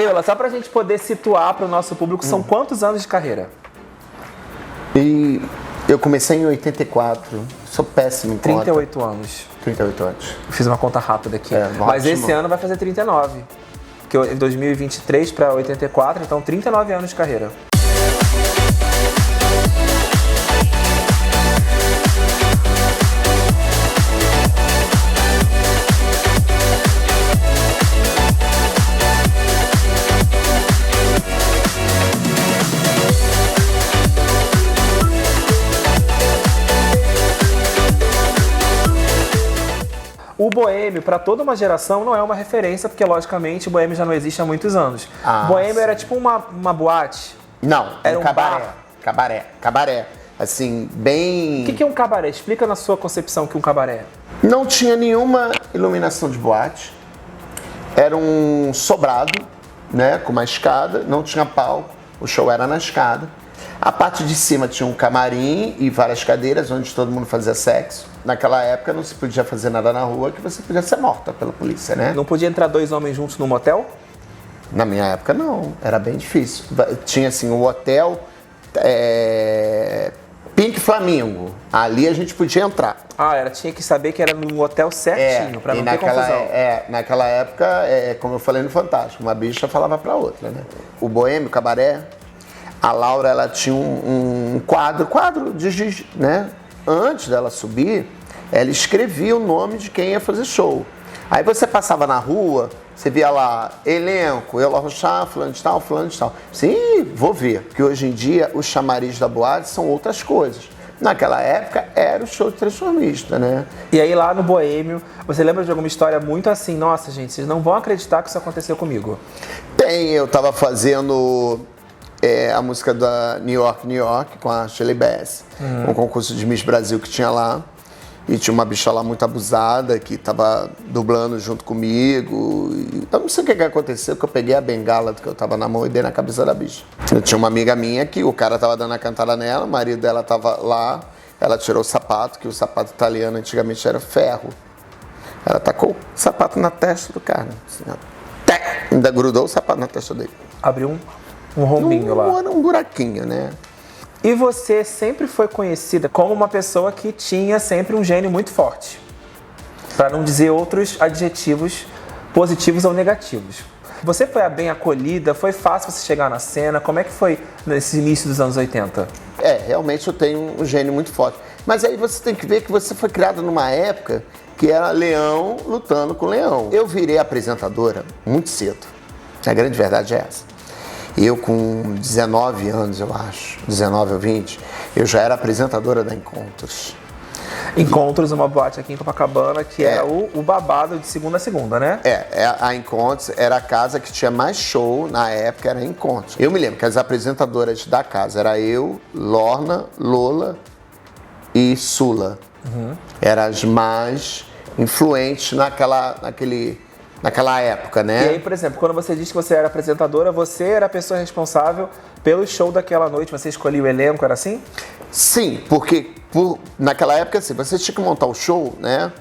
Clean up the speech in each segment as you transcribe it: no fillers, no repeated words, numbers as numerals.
Eula, só pra gente poder situar pro nosso público, são quantos anos de carreira? E eu comecei em 84, sou péssimo em conta. 38 anos. 38 anos. Eu fiz uma conta rápida aqui. ótimo. Mas esse ano vai fazer 39. Que em 2023 para 84, então 39 anos de carreira. O boêmio, para toda uma geração, não é uma referência, porque, logicamente, o boêmio já não existe há muitos anos. Boêmio era tipo uma boate? Não, era um cabaré. bar? Cabaré. Assim, bem... O que é um cabaré? Explica na sua concepção o que é um cabaré. Não tinha nenhuma iluminação de boate. Era um sobrado, né, com uma escada, não tinha palco, o show era na escada. A parte de cima tinha um camarim e várias cadeiras onde todo mundo fazia sexo. Naquela época não se podia fazer nada na rua que você podia ser morta pela polícia, né? Não podia entrar dois homens juntos num motel? Na minha época não, era bem difícil. Tinha assim o hotel Pink Flamingo, ali a gente podia entrar. Tinha que saber que era num hotel certinho, pra não ter confusão. Naquela época, como eu falei no Fantástico, uma bicha falava pra outra, né? O boêmio, o cabaré, a Laura, ela tinha um quadro de giz, né? Antes dela subir, ela escrevia o nome de quem ia fazer show. Aí você passava na rua, você via lá, elenco, Eula Rochá, fulano de tal, fulano de tal. Sim, vou ver, porque hoje em dia os chamariz da boate são outras coisas. Naquela época era o show de transformista, né? E aí lá no Boêmio, você lembra de alguma história muito assim, nossa gente, vocês não vão acreditar que isso aconteceu comigo? Eu tava fazendo a música da New York, com a Shirley Bass, um concurso de Miss Brasil que tinha lá. E tinha uma bicha lá muito abusada que tava dublando junto comigo. Eu não sei o que aconteceu, que eu peguei a bengala que eu tava na mão e dei na cabeça da bicha. Eu tinha uma amiga minha que o cara tava dando a cantada nela, o marido dela tava lá, ela tirou o sapato, que o sapato italiano antigamente era ferro. Ela tacou o sapato na testa do cara. Assim, ainda grudou o sapato na testa dele. Abriu um rombinho lá. Um buraquinho, né? E você sempre foi conhecida como uma pessoa que tinha sempre um gênio muito forte. Para não dizer outros adjetivos positivos ou negativos. Você foi bem acolhida? Foi fácil você chegar na cena? Como é que foi nesse início dos anos 80? Realmente eu tenho um gênio muito forte. Mas aí você tem que ver que você foi criada numa época que era leão lutando com leão. Eu virei apresentadora muito cedo. A grande verdade é essa. Eu com 19 anos, eu acho, 19 ou 20, eu já era apresentadora da Encontros. Encontros, uma boate aqui em Copacabana, que era o babado de segunda a segunda, né? A Encontros era a casa que tinha mais show na época, era Encontros. Eu me lembro que as apresentadoras da casa era eu, Lorna, Lola e Sula. Eram as mais influentes naquela época, né? E aí, por exemplo, quando você disse que você era apresentadora, você era a pessoa responsável pelo show daquela noite, você escolhia o elenco, era assim? Sim, porque naquela época, assim, você tinha que montar o show, né?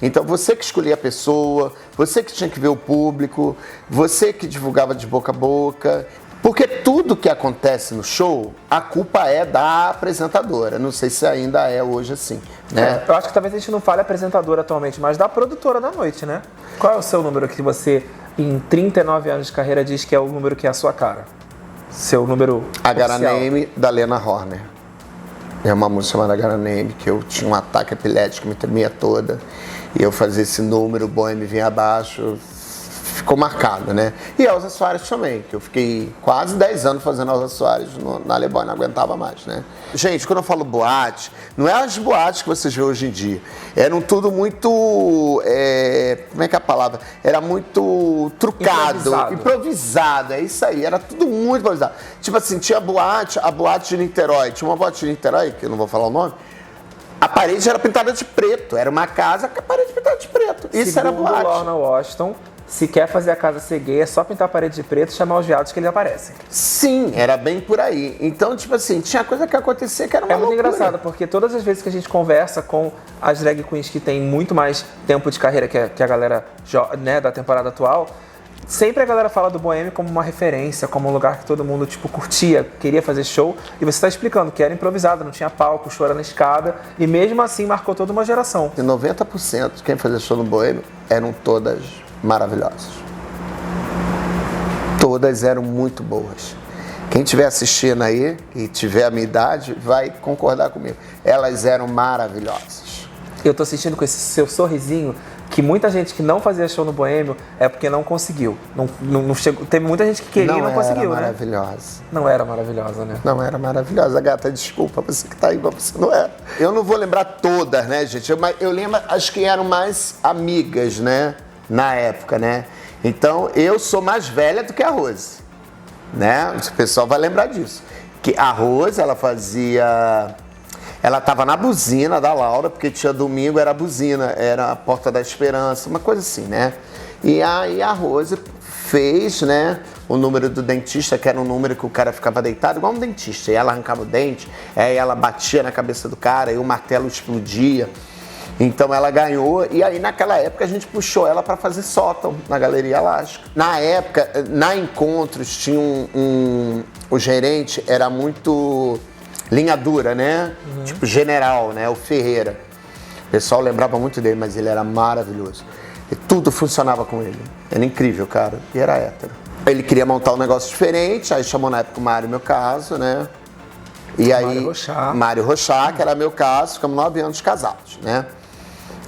Então você que escolhia a pessoa, você que tinha que ver o público, você que divulgava de boca a boca. Porque tudo que acontece no show, a culpa é da apresentadora. Não sei se ainda é hoje assim, né? Eu acho que talvez a gente não fale apresentadora atualmente, mas da produtora da noite, né? Qual é o seu número que você, em 39 anos de carreira, diz que é o número que é a sua cara? Seu número A Gara Name, da Lena Horner. É uma música chamada Gara Name, que eu tinha um ataque epilético, me tremia toda. E eu fazia esse número, o boi me vinha abaixo. Ficou marcado, né? E Elza Soares também, que eu fiquei quase 10 anos fazendo Elza Soares na Alemanha, não aguentava mais, né? Gente, quando eu falo boate, não é as boates que vocês vê hoje em dia. Eram tudo muito, como é que é a palavra? Era muito trucado, improvisado, é isso aí, era tudo muito improvisado. Tipo assim, tinha a boate de Niterói, tinha uma boate de Niterói, que eu não vou falar o nome, a parede era pintada de preto, era uma casa com a parede pintada de preto. Isso era boate. Lorna Washington, se quer fazer a casa ser gay, é só pintar a parede de preto e chamar os viados que eles aparecem. Sim, era bem por aí. Então, tipo assim, tinha coisa que acontecia que era uma loucura. É muito engraçado, porque todas as vezes que a gente conversa com as drag queens que têm muito mais tempo de carreira que a galera, né, da temporada atual, sempre a galera fala do Boêmio como uma referência, como um lugar que todo mundo, tipo, curtia, queria fazer show. E você está explicando que era improvisado, não tinha palco, o show era na escada. E mesmo assim marcou toda uma geração. E 90% de quem fazia show no Boêmio eram todas maravilhosas. Todas eram muito boas. Quem estiver assistindo aí e tiver a minha idade vai concordar comigo. Elas eram maravilhosas. Eu tô assistindo com esse seu sorrisinho que muita gente que não fazia show no Boêmio é porque não conseguiu. Não chegou. Teve muita gente que queria e não conseguiu, né? Não era maravilhosa, né? Não era maravilhosa, gata. Desculpa, você que tá aí, mas você não era. Eu não vou lembrar todas, né, gente? Eu lembro as que eram mais amigas, né? Na época, né? Então, eu sou mais velha do que a Rose, né? O pessoal vai lembrar disso. Que a Rose, ela fazia... Ela estava na buzina da Laura, porque tinha domingo, era a buzina, era a Porta da Esperança, uma coisa assim, né? E aí a Rose fez, né, o número do dentista, que era um número que o cara ficava deitado, igual um dentista. E ela arrancava o dente, aí ela batia na cabeça do cara, e o martelo explodia. Então ela ganhou, e aí naquela época a gente puxou ela para fazer sótão na Galeria Alasca. Na época, na Encontros, tinha o gerente era muito... linha dura, né? Tipo general, né? O Ferreira. O pessoal lembrava muito dele, mas ele era maravilhoso. E tudo funcionava com ele. Era incrível, cara. E era hétero. Ele queria montar um negócio diferente, aí chamou na época o Mário, meu caso, né? E aí, Mário Rochá, que era meu caso, ficamos 9 anos casados, né?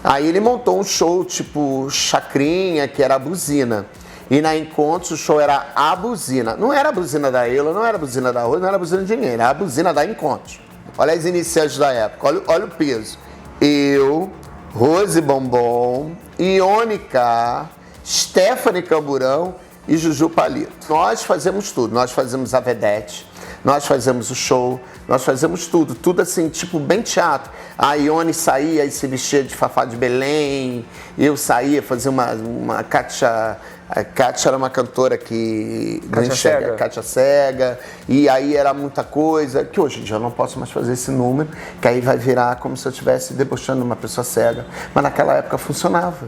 Aí ele montou um show tipo Chacrinha, que era a buzina. E na Encontros o show era a buzina. Não era a buzina da Eula, não era a buzina da Rose, não era a buzina de ninguém, era a buzina da Encontros. Olha as iniciantes da época, olha o peso. Eu, Rose Bombom, Ione K, Stephanie Camburão e Juju Palito. Nós fazemos tudo, nós fazemos a vedete, nós fazemos o show, nós fazemos tudo assim, tipo bem teatro. A Ione saía e se vestia de Fafá de Belém, eu saía, fazia uma Kátia... A Kátia era uma cantora que... Kátia Cega. E aí era muita coisa, que hoje em dia eu não posso mais fazer esse número, que aí vai virar como se eu estivesse debochando uma pessoa cega. Mas naquela época funcionava.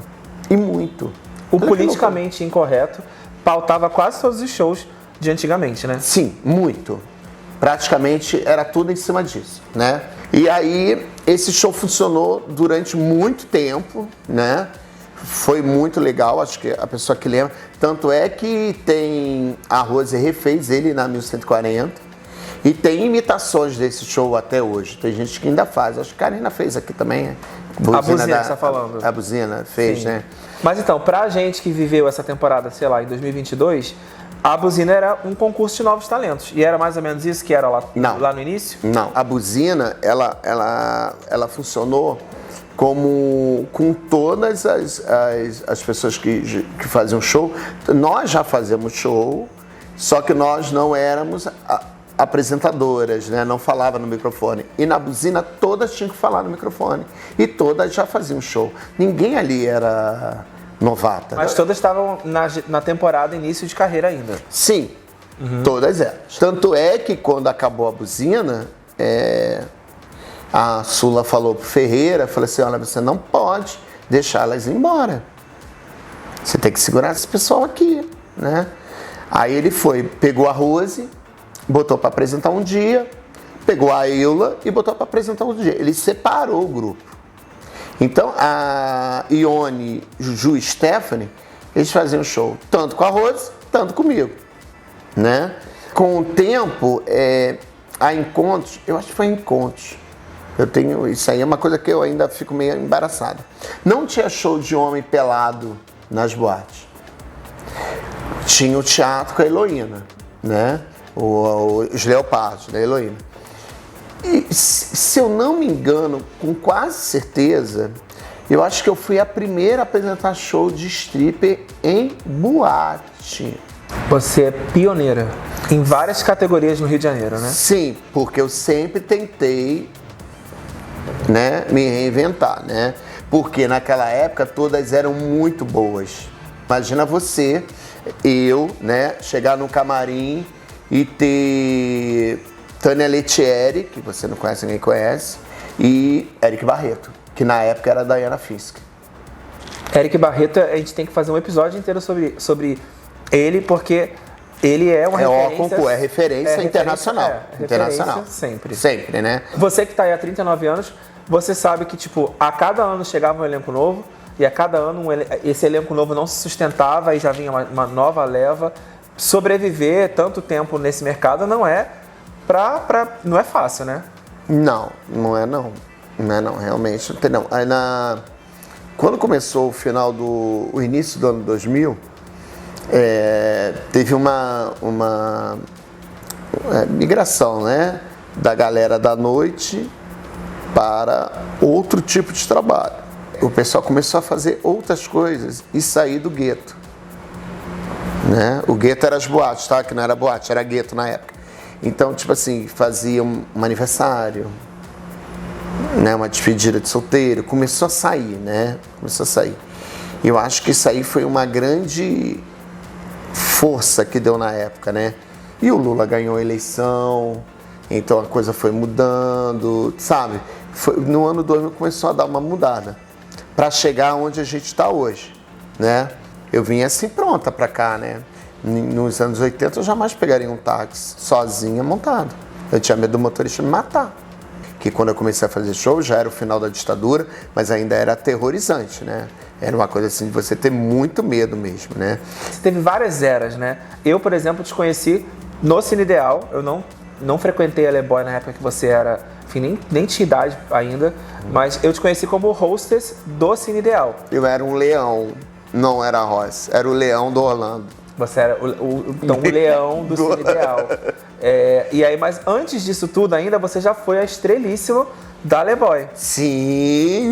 E muito. O politicamente incorreto pautava quase todos os shows de antigamente, né? Sim, muito. Praticamente era tudo em cima disso, né? E aí esse show funcionou durante muito tempo, né? Foi muito legal, acho que a pessoa que lembra. Tanto é que tem a Rose refez ele na 1140 e tem imitações desse show até hoje. Tem gente que ainda faz. Acho que a Karina fez aqui também. A buzina que você tá falando. A buzina fez, sim, né? Mas então, pra gente que viveu essa temporada, sei lá, em 2022, a buzina era um concurso de novos talentos. E era mais ou menos isso que era lá no início? Não. A buzina, ela funcionou como com todas as pessoas que faziam show. Nós já fazemos show, só que nós não éramos apresentadoras, né? Não falava no microfone. E na buzina todas tinham que falar no microfone. E todas já faziam show. Ninguém ali era novata. Mas todas estavam na temporada início de carreira ainda. Sim, todas elas. Tanto é que quando acabou a buzina, a Sula falou pro Ferreira, falou assim, olha, você não pode deixar elas ir embora. Você tem que segurar esse pessoal aqui, né? Aí ele pegou a Rose, botou para apresentar um dia, pegou a Eula e botou para apresentar um dia. Ele separou o grupo. Então, a Ione, Juju e Stephanie, eles faziam show tanto com a Rose, tanto comigo, né? Com o tempo, a Encontros, eu acho que foi Encontros. Isso aí é uma coisa que eu ainda fico meio embaraçada. Não tinha show de homem pelado nas boates. Tinha o teatro com a Heloína, né? Os leopardos da Heloína. E, se eu não me engano, com quase certeza, eu acho que eu fui a primeira a apresentar show de stripper em boate. Você é pioneira em várias categorias no Rio de Janeiro, né? Sim, porque eu sempre tentei, né, me reinventar, né? Porque naquela época todas eram muito boas. Imagina você, eu, né, chegar no camarim e ter Tânia Lettieri, que você não conhece, ninguém conhece, e Eric Barreto, que na época era a Diana Fisk. Eric Barreto, a gente tem que fazer um episódio inteiro sobre Ele, porque ele é uma referência. É referência internacional. Referência internacional. Sempre. Sempre, né? Você que está aí há 39 anos, você sabe que, tipo, a cada ano chegava um elenco novo, e a cada ano esse elenco novo não se sustentava e já vinha uma nova leva. Sobreviver tanto tempo nesse mercado não é não é fácil, né? Não é não. Não é não, realmente. Não. Aí quando começou o início do ano 2000, teve uma migração, né? Da galera da noite para outro tipo de trabalho. O pessoal começou a fazer outras coisas e sair do gueto. Né? O gueto era as boates, tá? Que não era boate, era gueto na época. Então, tipo assim, fazia um aniversário, né? Uma despedida de solteiro, começou a sair, né? Começou a sair. E eu acho que isso aí foi uma grande força que deu na época, né? E o Lula ganhou a eleição, então a coisa foi mudando, sabe? No ano 2000 começou a dar uma mudada para chegar onde a gente está hoje, né? Eu vim assim pronta para cá, né? Nos anos 80 eu jamais pegaria um táxi sozinha montado. Eu tinha medo do motorista me matar. Que quando eu comecei a fazer show já era o final da ditadura, mas ainda era aterrorizante, né? Era uma coisa assim de você ter muito medo mesmo, né? Você teve várias eras, né? Eu, por exemplo, te conheci no Cine Ideal. Eu não frequentei a Le Boy na época que você era, enfim, nem tinha idade ainda, mas eu te conheci como hostess do Cine Ideal. Eu era um leão, não era Ross, era o leão do Orlando. Você era o leão do Cine Ideal. E aí, mas antes disso tudo ainda, você já foi a estrelíssima da Le Boy. Sim!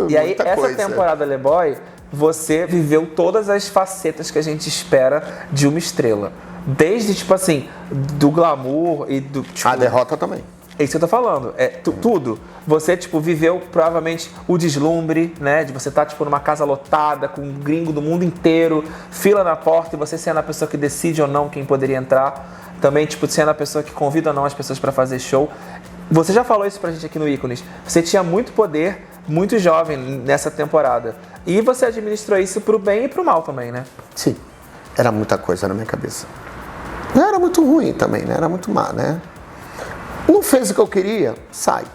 E aí, essa temporada Le Boy, você viveu todas as facetas que a gente espera de uma estrela. Desde, tipo assim, do glamour e do... Tipo, a derrota também. É isso que eu tô falando. Tudo. Você, tipo, viveu provavelmente o deslumbre, né? De você estar, tipo, numa casa lotada, com um gringo do mundo inteiro, fila na porta e você sendo a pessoa que decide ou não quem poderia entrar. Também, tipo, sendo a pessoa que convida ou não as pessoas para fazer show. Você já falou isso pra gente aqui no Ícones. Você tinha muito poder, muito jovem nessa temporada. E você administrou isso pro bem e pro mal também, né? Sim. Era muita coisa na minha cabeça. Não era muito ruim também, né? Era muito má, né? Não fez o que eu queria, sai.